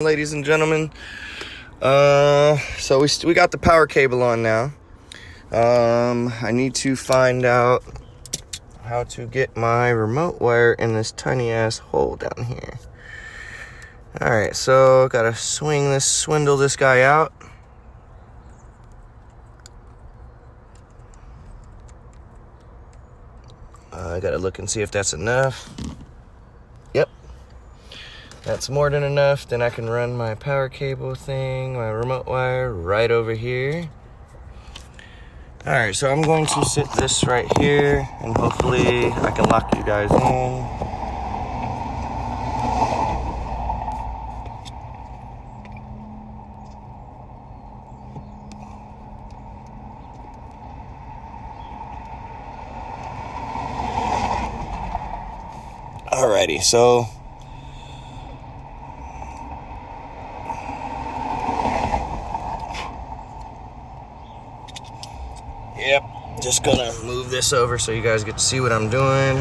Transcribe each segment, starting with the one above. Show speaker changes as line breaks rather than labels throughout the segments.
Ladies and gentlemen, so we got the power cable on now. I need to find out how to get my remote wire in this tiny ass hole down here. Alright, so gotta swindle this guy out. I gotta look and see if that's enough. Yep. That's more than enough. Then I can run my power cable thing, my remote wire, right over here. Alright, so I'm going to sit this right here, and hopefully I can lock you guys in. Alrighty, so yep, just gonna move this over so you guys get to see what I'm doing.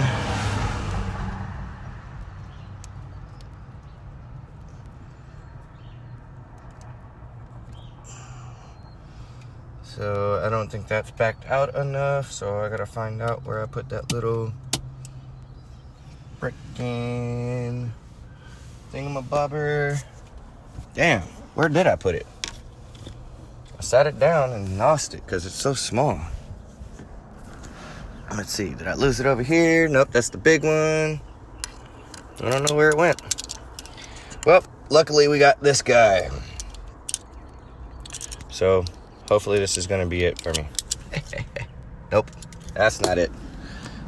So I don't think that's backed out enough, so I gotta find out where I put that little frickin' thingamabobber. Damn, where did I put it? I sat it down and lost it because it's so small. Let's see, did I lose it over here? Nope, that's the big one. I don't know where it went. Well, luckily we got this guy. So hopefully this is gonna be it for me. Nope, that's not it.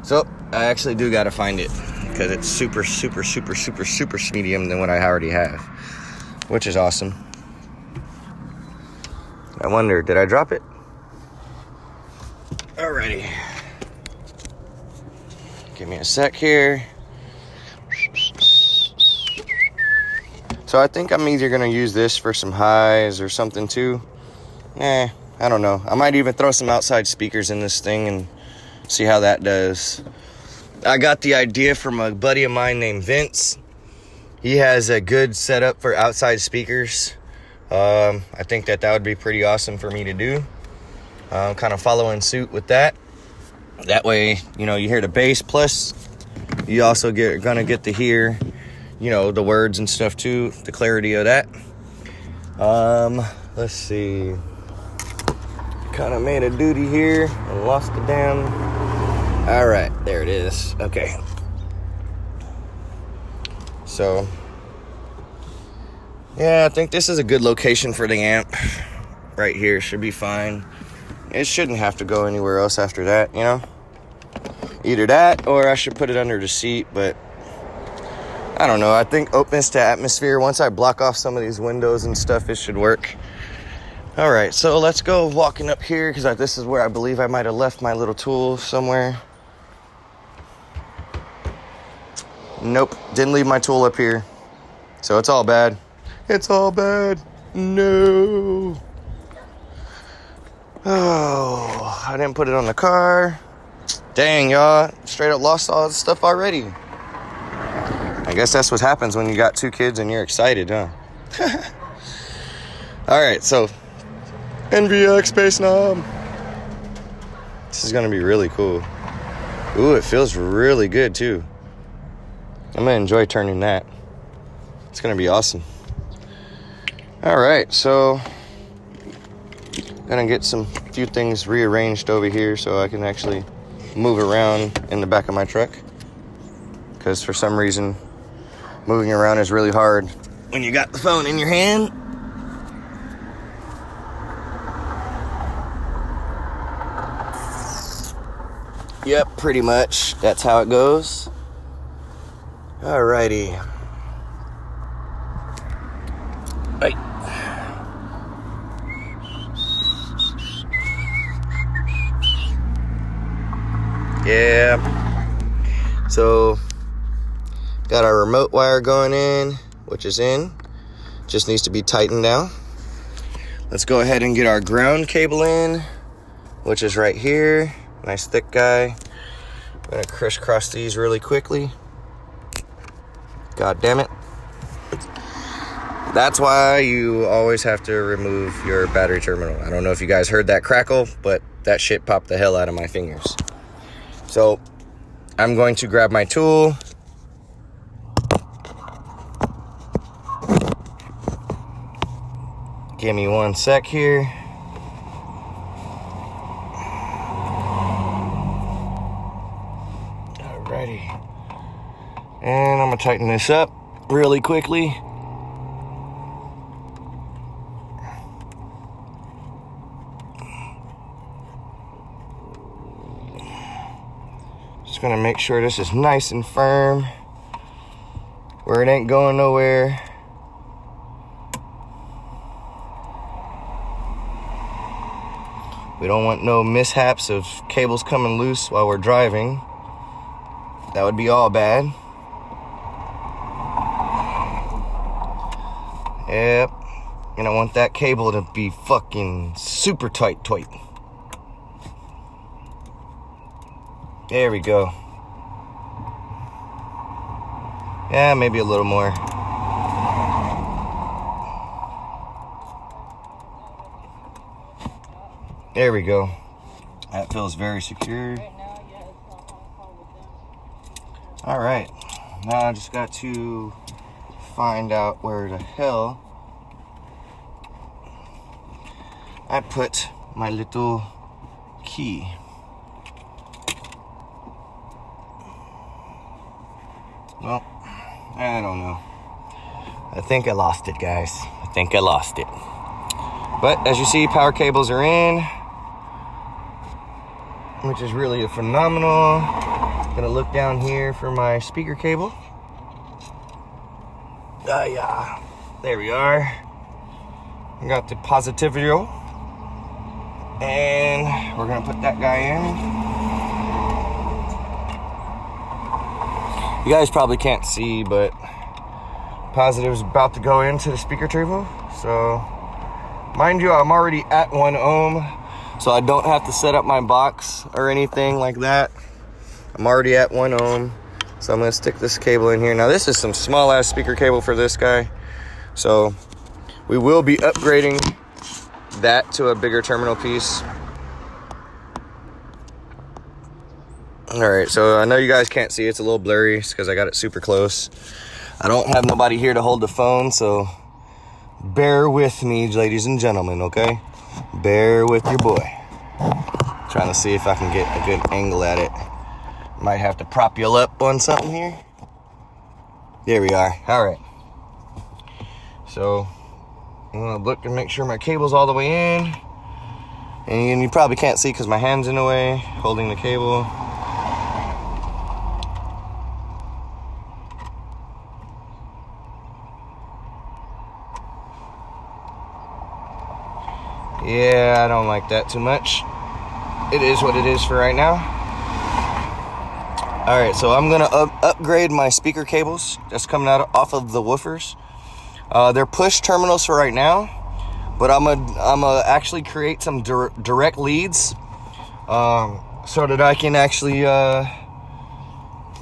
So I actually do gotta find it because it's super medium than what I already have, which is awesome. I wonder, did I drop it? Alrighty. Give me a sec here. So I think I'm either gonna use this for some highs or something too. I don't know. I might even throw some outside speakers in this thing and see how that does. I got the idea from a buddy of mine named Vince. He has a good setup for outside speakers. I think that would be pretty awesome for me to do. Kind of following suit with that. That way, you know, you hear the bass, plus you also gonna get to hear, you know, the words and stuff too, the clarity of that. Let's see. Kind of made a duty here and lost the damn. All right, there it is. Okay. So, yeah, I think this is a good location for the amp. Right here should be fine. It shouldn't have to go anywhere else after that, you know? Either that or I should put it under the seat, but I don't know. I think openness to atmosphere, once I block off some of these windows and stuff, it should work. All right, so let's go walking up here because this is where I believe I might have left my little tool somewhere. Nope, didn't leave my tool up here. So it's all bad. It's all bad. No. Oh, I didn't put it on the car. Dang, y'all. Straight up lost all the stuff already. I guess that's what happens when you got two kids and you're excited, huh? Alright, so NVX bass knob. This is gonna be really cool. Ooh, it feels really good too. I'm gonna enjoy turning that. It's gonna be awesome. Alright, so gonna get some few things rearranged over here so I can actually move around in the back of my truck, because for some reason moving around is really hard when you got the phone in your hand. Yep, pretty much that's how it goes. Alrighty. Right. Yeah. So, got our remote wire going in, which is in. Just needs to be tightened now. Let's go ahead and get our ground cable in, which is right here. Nice thick guy. I'm gonna crisscross these really quickly. God damn it. That's why you always have to remove your battery terminal. I don't know if you guys heard that crackle, but that shit popped the hell out of my fingers. So I'm going to grab my tool. Give me 1 sec here. Alrighty. And I'm gonna tighten this up really quickly. Just gonna make sure this is nice and firm, where it ain't going nowhere. We don't want no mishaps of cables coming loose while we're driving. That would be all bad. Yep. And I want that cable to be fucking super tight. There we go. Yeah, maybe a little more. There we go. That feels very secure. All right. Now I just got to find out where the hell I put my little key. Well, I don't know. I think I lost it, guys. I think I lost it. But as you see, power cables are in, which is really phenomenal. Gonna look down here for my speaker cable. Yeah, there we are. I got the Positivo, and we're gonna put that guy in. You guys probably can't see, but Positive's about to go into the speaker turbo. So, mind you, I'm already at 1 ohm, so I don't have to set up my box or anything like that. I'm already at 1 ohm, so I'm gonna stick this cable in here. Now, this is some small ass speaker cable for this guy, so we will be upgrading that to a bigger terminal piece. All right, so I know you guys can't see, it's a little blurry because I got it super close. I don't have nobody here to hold the phone, so bear with me, ladies and gentlemen, okay? Bear with your boy. Trying to see if I can get a good angle at it. Might have to prop you up on something here. There we are. All right. So I'm gonna look and make sure my cable's all the way in. And you probably can't see because my hand's in the way, holding the cable. Yeah, I don't like that too much. It is what it is for right now. All right, so I'm gonna upgrade my speaker cables that's coming out off of the woofers. They're push terminals for right now, but I'm gonna actually create some direct leads so that I can actually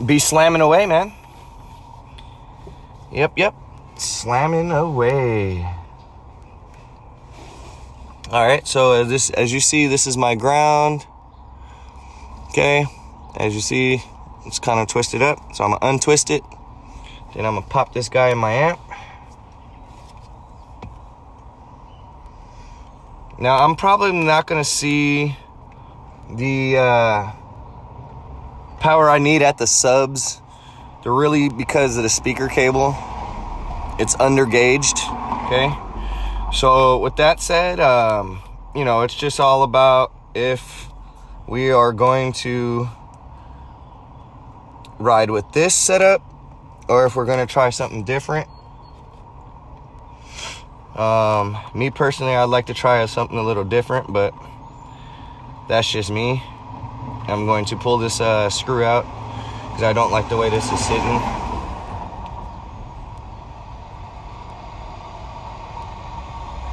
be slamming away, man. Yep, slamming away. All right, so as you see, this is my ground. Okay, as you see, it's kind of twisted up, so I'm gonna untwist it. Then I'm gonna pop this guy in my amp. Now I'm probably not gonna see the power I need at the subs. They're really, because of the speaker cable, it's undergauged. Okay. So with that said, you know, it's just all about if we are going to ride with this setup or if we're going to try something different. Me personally, I'd like to try something a little different, but that's just me. I'm going to pull this screw out because I don't like the way this is sitting.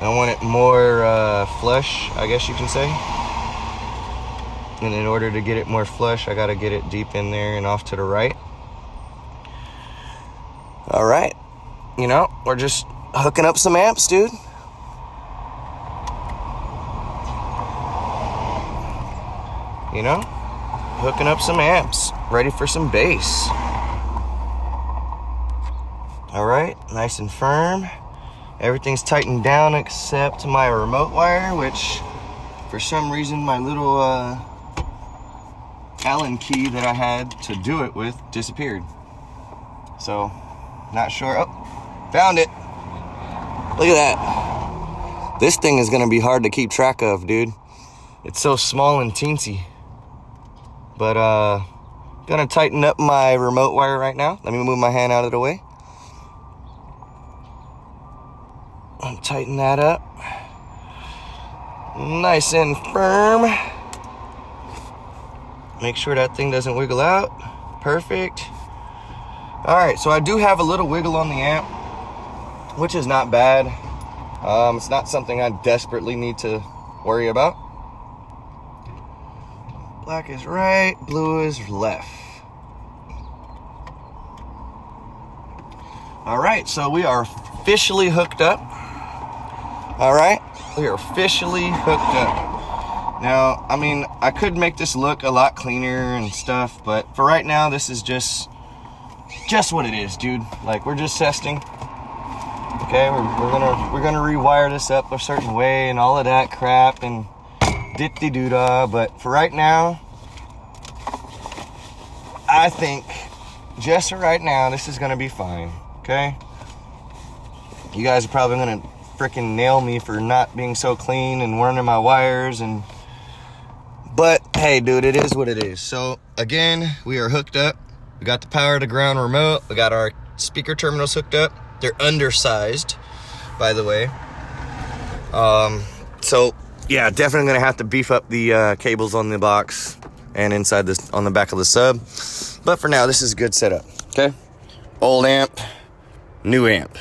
I want it more flush, I guess you can say. And in order to get it more flush, I gotta get it deep in there and off to the right. All right, you know, we're just hooking up some amps, dude. You know, hooking up some amps, ready for some bass. All right, nice and firm. Everything's tightened down except my remote wire, which for some reason my little Allen key that I had to do it with disappeared. So, not sure. Oh, found it. Look at that. This thing is gonna be hard to keep track of, dude. It's so small and teensy. But gonna tighten up my remote wire right now. Let me move my hand out of the way. And tighten that up. Nice and firm. Make sure that thing doesn't wiggle out. Perfect. All right, so I do have a little wiggle on the amp, which is not bad. It's not something I desperately need to worry about. Black is right, blue is left. All right, so we are officially hooked up. All right, we are officially hooked up. Now, I mean, I could make this look a lot cleaner and stuff, but for right now, this is just what it is, dude. Like, we're just testing. Okay, we're gonna rewire this up a certain way and all of that crap and dip-de-doo-dah, but for right now, I think just for right now, this is gonna be fine. Okay, you guys are probably gonna freaking nail me for not being so clean and running my wires, but hey, dude, it is what it is. So again, we are hooked up. We got the power to ground remote. We got our speaker terminals hooked up. They're undersized, by the way. So yeah, definitely gonna have to beef up the cables on the box and inside this on the back of the sub. But for now, this is a good setup. Okay, old amp, new amp.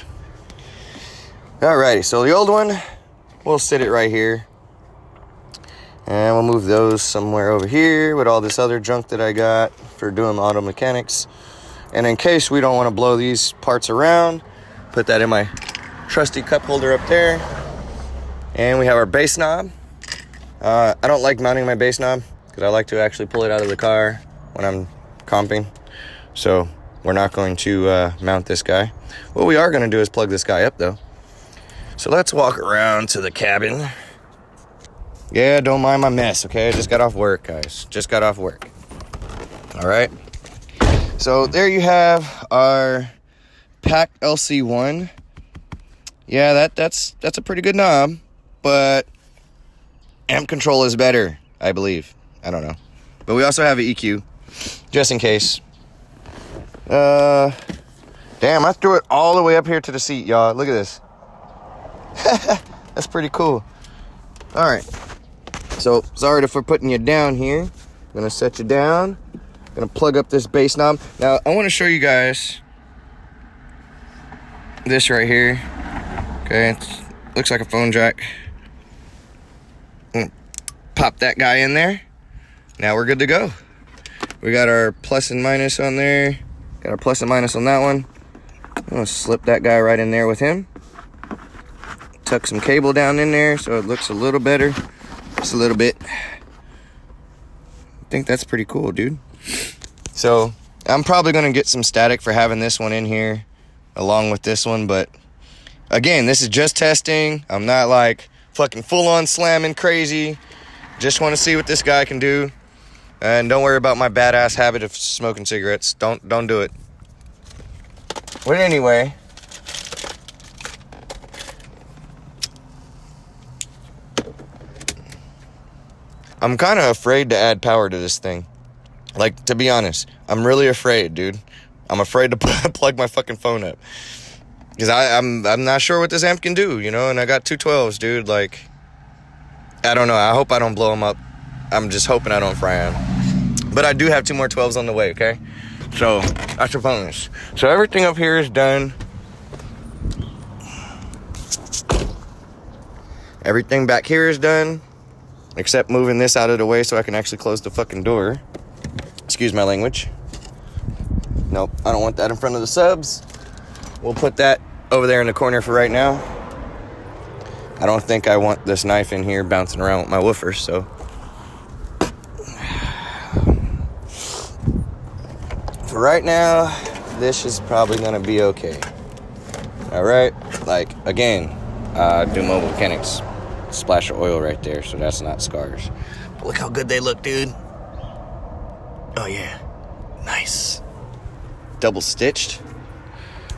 Alrighty, so the old one, we'll sit it right here. And we'll move those somewhere over here with all this other junk that I got for doing auto mechanics. And in case we don't want to blow these parts around, put that in my trusty cup holder up there. And we have our bass knob. I don't like mounting my bass knob because I like to actually pull it out of the car when I'm comping. So we're not going to mount this guy. What we are going to do is plug this guy up though. So let's walk around to the cabin. Yeah, don't mind my mess, okay? I just got off work, guys. Just got off work. All right. So there you have our packed LC1. Yeah, that's a pretty good knob, but amp control is better, I believe. I don't know. But we also have an EQ, just in case. Damn, I threw it all the way up here to the seat, y'all. Look at this. That's pretty cool. All right. So, sorry for putting you down here. I'm going to set you down. I'm going to plug up this bass knob. Now, I want to show you guys this right here. Okay, it looks like a phone jack. Pop that guy in there. Now we're good to go. We got our plus and minus on there. Got our plus and minus on that one. I'm going to slip that guy right in there with him. Tuck some cable down in there so it looks a little better. Just a little bit. I think that's pretty cool, dude. So I'm probably going to get some static for having this one in here along with this one, but again, this is just testing. I'm not like fucking full on slamming crazy. Just want to see what this guy can do. And don't worry about my badass habit of smoking cigarettes. Don't do it. But anyway, I'm kind of afraid to add power to this thing. Like, to be honest, I'm really afraid, dude. I'm afraid to plug my fucking phone up. Because I'm not sure what this amp can do, you know? And I got two 12s, dude. Like, I don't know. I hope I don't blow them up. I'm just hoping I don't fry them. But I do have two more 12s on the way, okay? So, that's a bonus. So, everything up here is done. Everything back here is done. Except moving this out of the way so I can actually close the fucking door. Excuse my language. Nope, I don't want that in front of the subs. We'll put that over there in the corner for right now. I don't think I want this knife in here bouncing around with my woofers, so. For right now, this is probably gonna be okay. All right, like again, do mobile mechanics. Splash of oil right there, so that's not scars. But look how good they look, dude. Oh yeah, nice. Double stitched.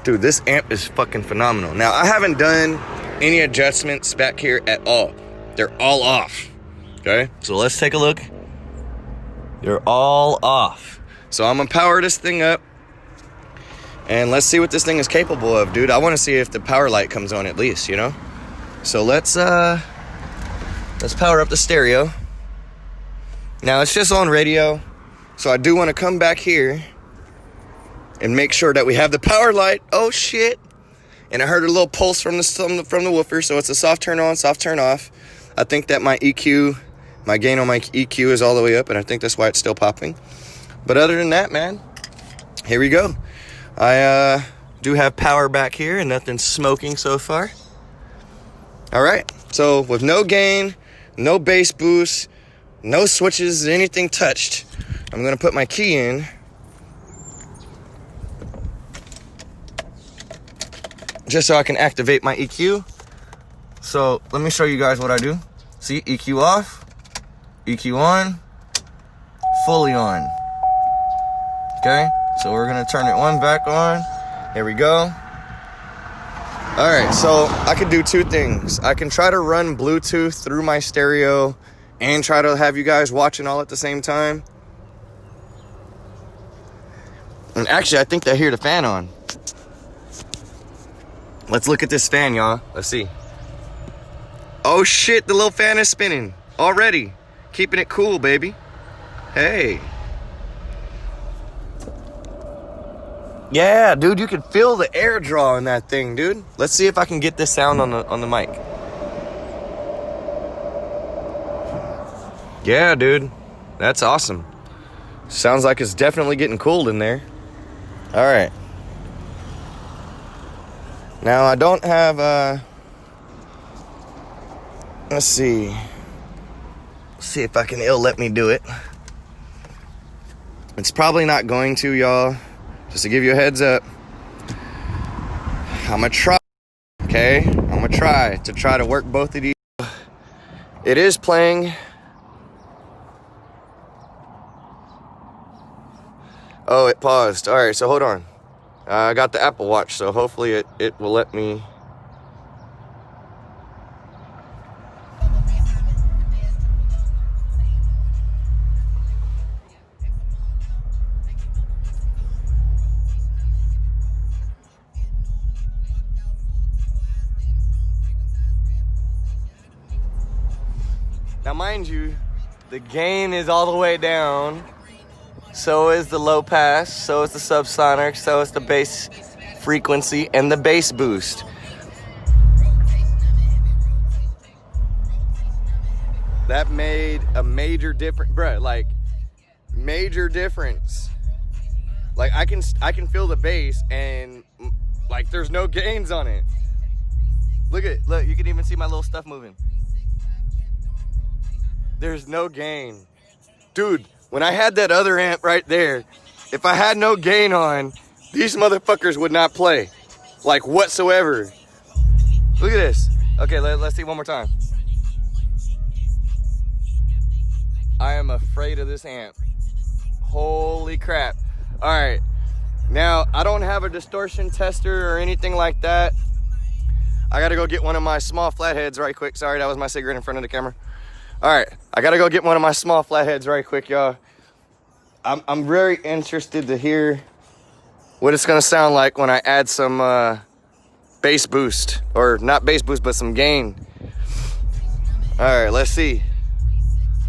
Dude, this amp is fucking phenomenal. Now, I haven't done any adjustments back here at all. They're all off, okay? So let's take a look. They're all off. So I'm gonna power this thing up and let's see what this thing is capable of, dude. I wanna see if the power light comes on at least, you know? So let's power up the stereo. Now it's just on radio. So I do wanna come back here and make sure that we have the power light. Oh shit. And I heard a little pulse from the woofer, so it's a soft turn on, soft turn off. I think that my EQ, my gain on my EQ is all the way up, and I think that's why it's still popping. But other than that, man, here we go. I do have power back here and nothing's smoking so far. All right, so with no gain, no bass boost, no switches, anything touched, I'm gonna put my key in. Just so I can activate my EQ. So let me show you guys what I do. See, EQ off, EQ on, fully on. Okay, so we're gonna turn it one back on. Here we go. All right, so I could do two things. I can try to run Bluetooth through my stereo and try to have you guys watching all at the same time. And actually, I think I hear the fan on. Let's look at this fan, y'all. Let's see. Oh shit, the little fan is spinning already. Keeping it cool, baby. Hey. Yeah, dude, you can feel the air draw in that thing, dude. Let's see if I can get this sound on the mic. Yeah, dude. That's awesome. Sounds like it's definitely getting cooled in there. All right. Now, I don't have, let's see. Let's see if it'll let me do it. It's probably not going to, y'all. Just to give you a heads up. I'm gonna try, okay? I'm gonna try to work both of these. It is playing. Oh, it paused. All right, so hold on. I got the Apple Watch, so hopefully it will let me. Now, mind you, the gain is all the way down. So is the low pass, so is the subsonic, so is the bass frequency and the bass boost. That made a major difference, bruh, like major difference. Like I can feel the bass and like there's no gains on it. Look, you can even see my little stuff moving. There's no gain. Dude, when I had that other amp right there, if I had no gain on, these motherfuckers would not play. Like, whatsoever. Look at this. Okay, let's see one more time. I am afraid of this amp. Holy crap. All right. Now, I don't have a distortion tester or anything like that. I got to go get one of my small flatheads right quick. Sorry, that was my cigarette in front of the camera. All right, I gotta go get one of my small flatheads right quick, y'all. I'm very interested to hear what it's gonna sound like when I add some bass boost, or not bass boost, but some gain. All right, let's see.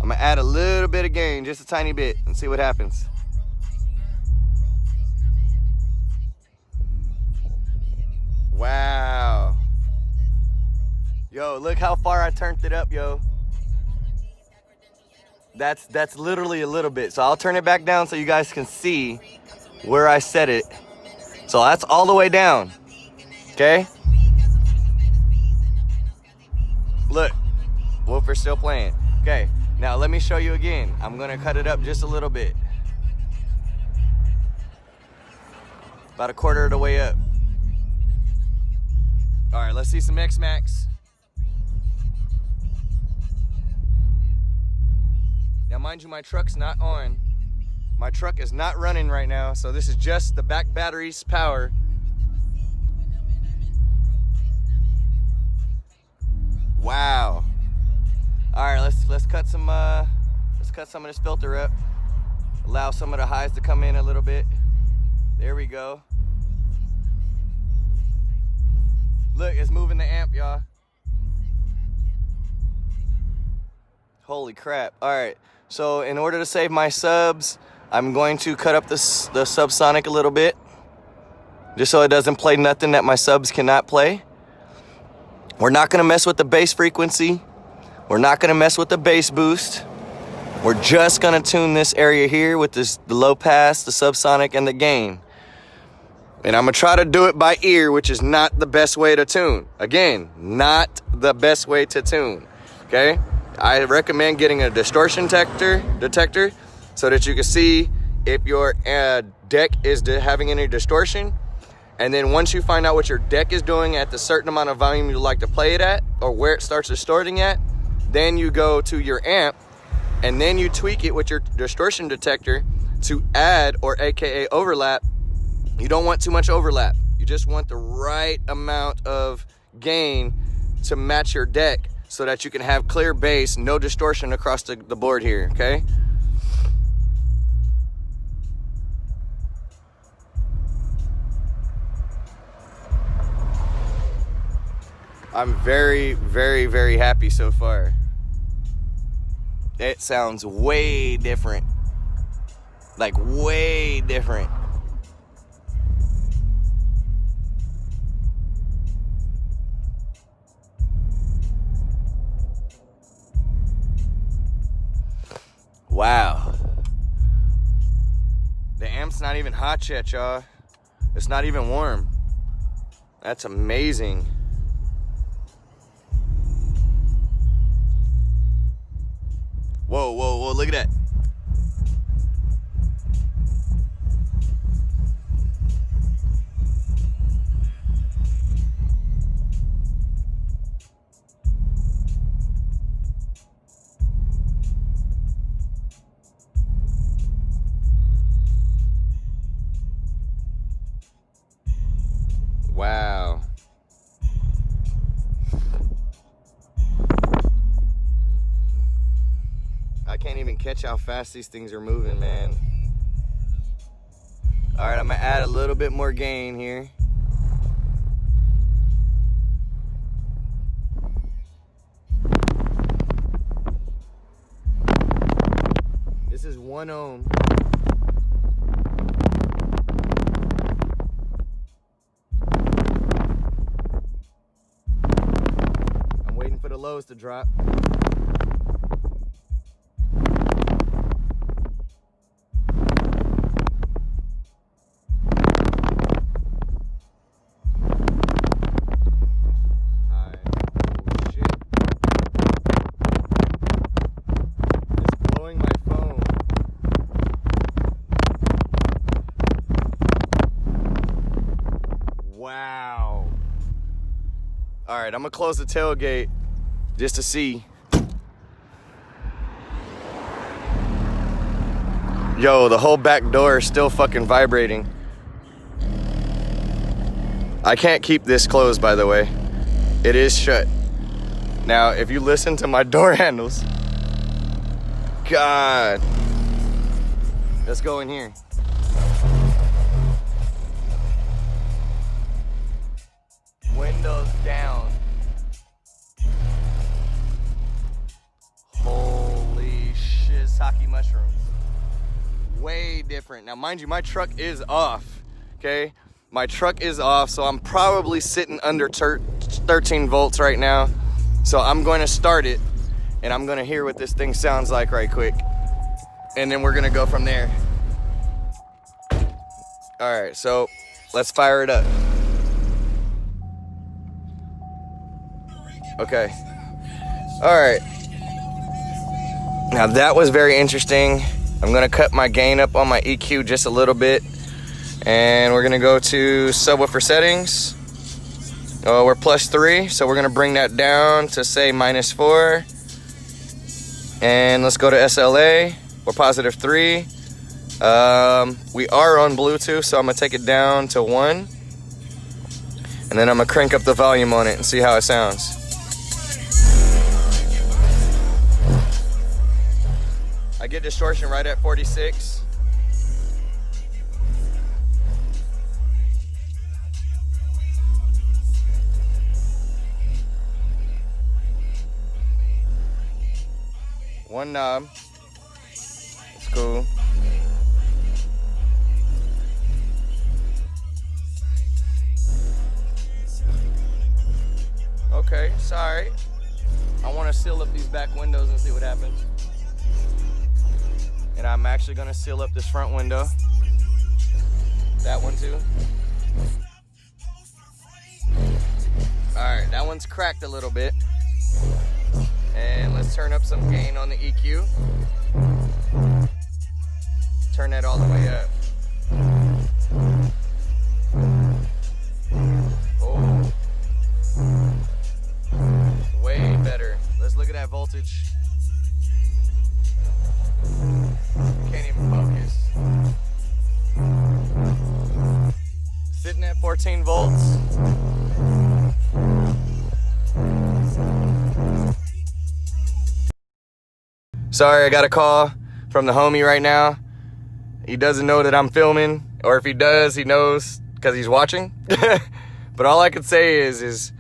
I'm gonna add a little bit of gain, just a tiny bit, and see what happens. Wow. Yo, look how far I turned it up, yo. That's literally a little bit. So I'll turn it back down so you guys can see where I set it. So that's all the way down. Okay? Look, woofer's still playing. Okay, now let me show you again. I'm gonna cut it up just a little bit. About a quarter of the way up. All right, let's see some X-Max. Now, mind you, my truck's not on. My truck is not running right now, so this is just the back battery's power. Wow. All right, let's cut some of this filter up. Allow some of the highs to come in a little bit. There we go. Look, it's moving the amp, y'all. Holy crap. All right, so in order to save my subs, I'm going to cut up the subsonic a little bit, just so it doesn't play nothing that my subs cannot play. We're not gonna mess with the bass frequency. We're not gonna mess with the bass boost. We're just gonna tune this area here with the low pass, the subsonic, and the gain. And I'm gonna try to do it by ear, which is not the best way to tune. Again, not the best way to tune, okay? I recommend getting a distortion detector so that you can see if your deck is having any distortion. And then once you find out what your deck is doing at the certain amount of volume you like to play it at, or where it starts distorting at, then you go to your amp and then you tweak it with your distortion detector to add, or AKA overlap. You don't want too much overlap. You just want the right amount of gain to match your deck so that you can have clear bass, no distortion across the board here, okay? I'm very, very, very happy so far. It sounds way different. Like, way different. Wow. The amp's not even hot yet, y'all. It's not even warm. That's amazing. Whoa, whoa, whoa, look at that. Wow. I can't even catch how fast these things are moving, man. All right, I'm gonna add a little bit more gain here. This is 1 ohm. I'm waiting for the lows to drop. Wow. All right, I'm gonna close the tailgate just to see. Yo, the whole back door is still fucking vibrating. I can't keep this closed, by the way. It is shut. Now, if you listen to my door handles, God. Let's go in here. Windows down. Holy shit, sake mushrooms. Way different. Now, mind you, my truck is off, okay? My truck is off, so I'm probably sitting under 13 volts right now. So I'm going to start it, and I'm going to hear what this thing sounds like right quick. And then we're going to go from there. All right, so let's fire it up. Okay. All right. Now that was very interesting. I'm gonna cut my gain up on my EQ just a little bit, and we're gonna go to subwoofer settings. We're +3, so we're gonna bring that down to say -4. And let's go to SLA. We're +3. We are on Bluetooth, so I'm gonna take it down to 1. And then I'm gonna crank up the volume on it and see how it sounds. I get distortion right at 46. One knob. It's cool. Okay, sorry. I want to seal up these back windows and see what happens. And I'm actually going to seal up this front window. That one too. Alright, that one's cracked a little bit. And let's turn up some gain on the EQ. Turn that all the way up. Oh. Way better. Let's look at that voltage. Can't even focus. Sitting at 14 volts. Sorry, I got a call from the homie right now. He doesn't know that I'm filming, or if he does, he knows because he's watching. But all I could say is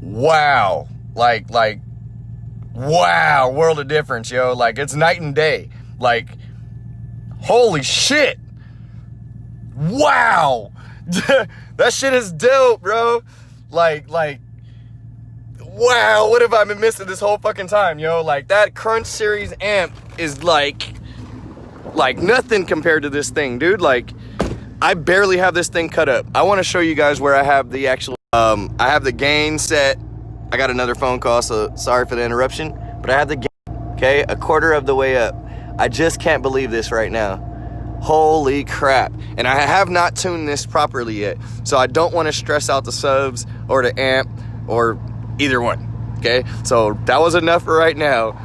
wow. Like, wow, world of difference, yo. Like, it's night and day. Like, holy shit. Wow. That shit is dope, bro. Like, wow, what have I been missing this whole fucking time, yo? Like, that Crunch Series amp is like nothing compared to this thing, dude. Like, I barely have this thing cut up. I want to show you guys where I have the actual, I have the gain set. I got another phone call, so sorry for the interruption, but I have the gain, okay, a quarter of the way up. I just can't believe this right now. Holy crap. And I have not tuned this properly yet, so I don't want to stress out the subs or the amp or either one, okay? So that was enough for right now.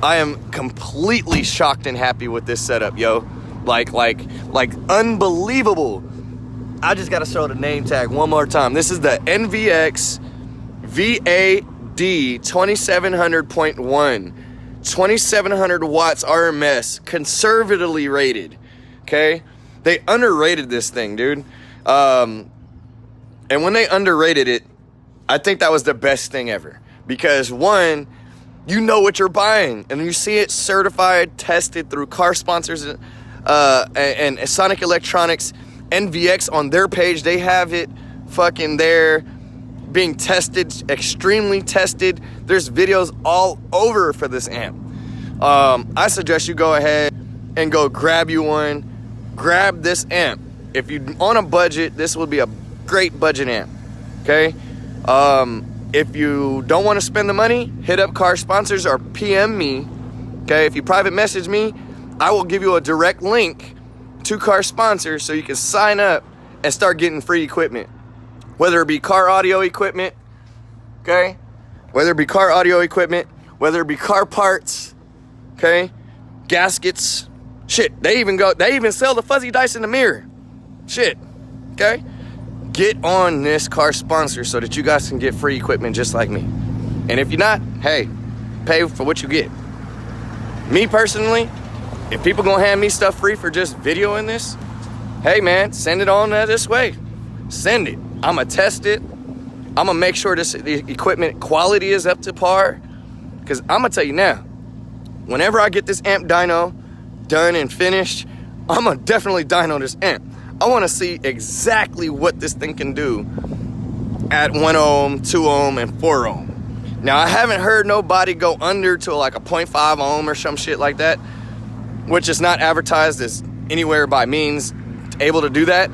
I am completely shocked and happy with this setup, yo. Like unbelievable. I just gotta show the name tag one more time. This is the NVX VAD 2700.1, 2700 watts RMS, conservatively rated, okay? They underrated this thing, dude. And when they underrated it, I think that was the best thing ever. Because one, you know what you're buying, and you see it certified, tested through car sponsors and Sonic Electronics, NVX on their page. They have it fucking there being tested, extremely tested. There's videos all over for this amp. I suggest you go ahead and go grab you one. Grab this amp. If you're on a budget, this will be a great budget amp, okay? If you don't want to spend the money, hit up car sponsors or PM me, okay? If you private message me, I will give you a direct link to car sponsors so you can sign up and start getting free equipment. Whether it be car audio equipment, okay? Whether it be car audio equipment, whether it be car parts, okay? Gaskets, shit. They even sell the fuzzy dice in the mirror. Shit, okay? Get on this car sponsor so that you guys can get free equipment just like me. And if you're not, hey, pay for what you get. Me personally, if people gonna hand me stuff free for just videoing this, hey man, send it on this way. Send it. I'ma test it. I'ma make sure the equipment quality is up to par. Cause I'ma tell you now, whenever I get this amp dyno done and finished, I'ma definitely dyno this amp. I want to see exactly what this thing can do at 1 ohm, 2 ohm, and 4 ohm. Now, I haven't heard nobody go under to like a 0.5 ohm or some shit like that, which is not advertised as anywhere by means able to do that,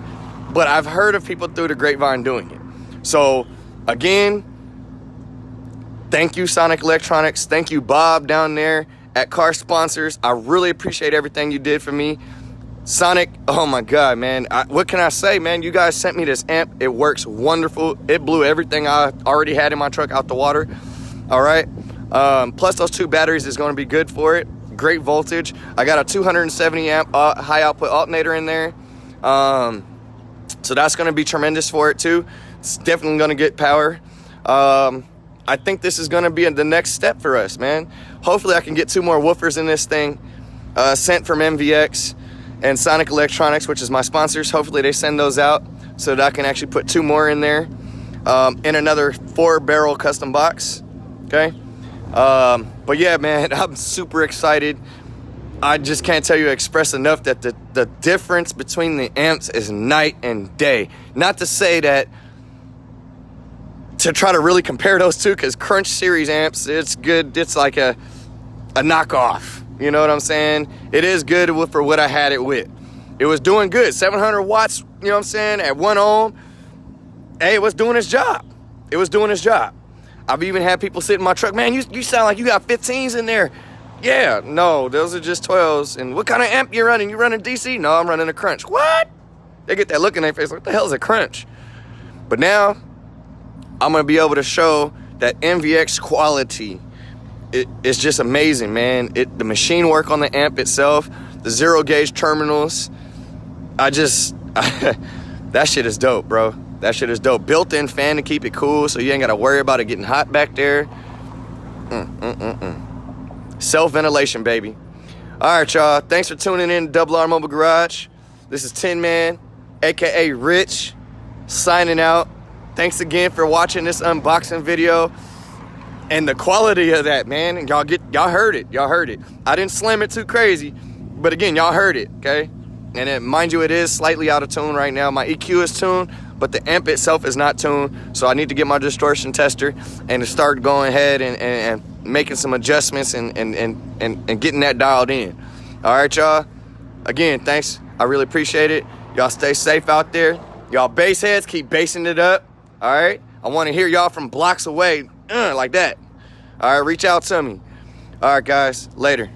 but I've heard of people through the grapevine doing it. So, again, Thank you, Sonic Electronics. Thank you, Bob, down there at Car Sponsors. I really appreciate everything you did for me. Sonic, oh my God, man. What can I say, man? You guys sent me this amp. It works wonderful. It blew everything I already had in my truck out the water. All right. Plus those 2 batteries is going to be good for it. Great voltage. I got a 270 amp high output alternator in there. So that's going to be tremendous for it too. It's definitely going to get power. I think this is going to be the next step for us, man. Hopefully I can get 2 more woofers in this thing, sent from NVX and Sonic Electronics, which is my sponsors. Hopefully they send those out so that I can actually put 2 more in there, in another 4-barrel custom box. Okay. But yeah, man, I'm super excited. I just can't tell you, express enough that the difference between the amps is night and day. Not to say that to try to really compare those two, because Crunch Series amps, it's good. It's like a knockoff. You know what I'm saying? It is good for what I had it with. It was doing good. 700 watts, you know what I'm saying, at 1 ohm. Hey, it was doing its job. It was doing its job. I've even had people sit in my truck, man, you sound like you got 15s in there. Yeah, no, those are just 12s. And what kind of amp you running? You running DC? No, I'm running a Crunch. What? They get that look in their face, what the hell is a Crunch? But now, I'm going to be able to show that NVX quality. It's just amazing, man. The machine work on the amp itself, the 0 gauge terminals. That shit is dope, bro. That shit is dope. Built-in fan to keep it cool, so you ain't got to worry about it getting hot back there. Self-ventilation, baby. All right, y'all. Thanks for tuning in to Double R Mobile Garage. This is Tin Man, a.k.a. Rich, signing out. Thanks again for watching this unboxing video. And the quality of that, man, y'all heard it. Y'all heard it. I didn't slam it too crazy, but again, y'all heard it, okay? And mind you, it is slightly out of tune right now. My EQ is tuned, but the amp itself is not tuned. So I need to get my distortion tester and to start going ahead and making some adjustments and getting that dialed in. All right, y'all. Again, thanks. I really appreciate it. Y'all stay safe out there. Y'all bass heads, keep bassing it up. All right? I want to hear y'all from blocks away, like that. All right, reach out to me. All right, guys. Later.